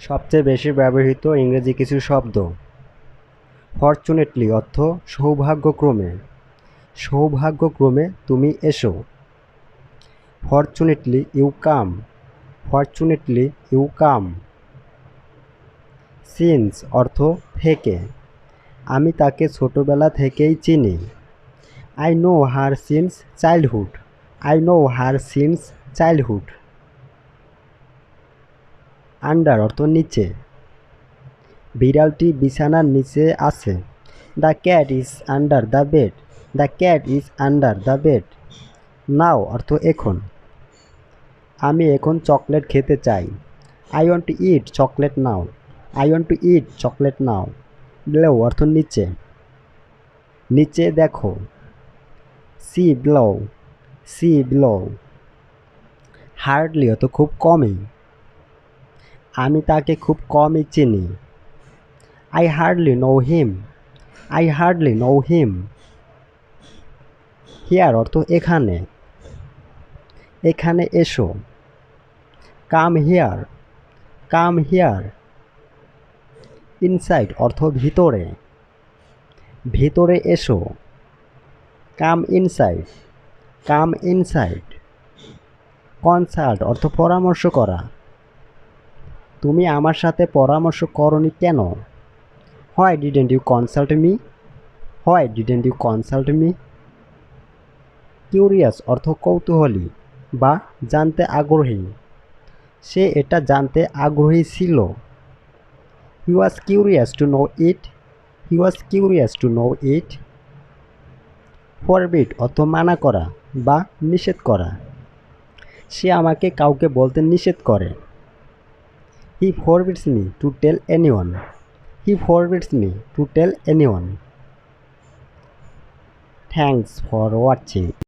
সবচেয়ে বেশি ব্যবহৃত ইংরেজি কিছু শব্দ। ফরচুনেটলি অর্থ সৌভাগ্যক্রমে। সৌভাগ্যক্রমে তুমি এসো। Fortunately you come. Fortunately you come. Since অর্থ থেকে। আমি তাকে ছোটবেলা থেকেই চিনি। I know her since childhood. I know her since childhood. Under অর্থ নিচে। বিড়ালটি বিছানার নিচে আছে। The cat is under the bed. The cat is under the bed. Now অর্থ এখন। আমি এখন চকলেট খেতে চাই। I want to eat chocolate now. I want to eat chocolate now. Below অর্থ নিচে। নিচে দেখো। See below. See below. Hardly অত খুব কমই। আমি তাকে খুব কমই চিনি। I hardly know him. I hardly know him. Here অর্থ এখানে। এখানে এসো। Come here. Come here. Inside অর্থ ভিতরে। ভিতরে এসো। Come inside. Come inside. Consult অর্থ পরামর্শ করা। তুমি আমার সাথে পরামর্শ করনি কেন? Why didn't you consult me? Why didn't you consult me? Curious অর্থ কৌতূহলী বা জানতে আগ্রহী। সে এটা জানতে আগ্রহী ছিল। He was curious to know it. He was curious to know it. Forbid অর্থ মানা করা বা নিষেধ করা। সে আমাকে কাউকে বলতে নিষেধ করে। He forbids me to tell anyone. He forbids me to tell anyone. Thanks for watching.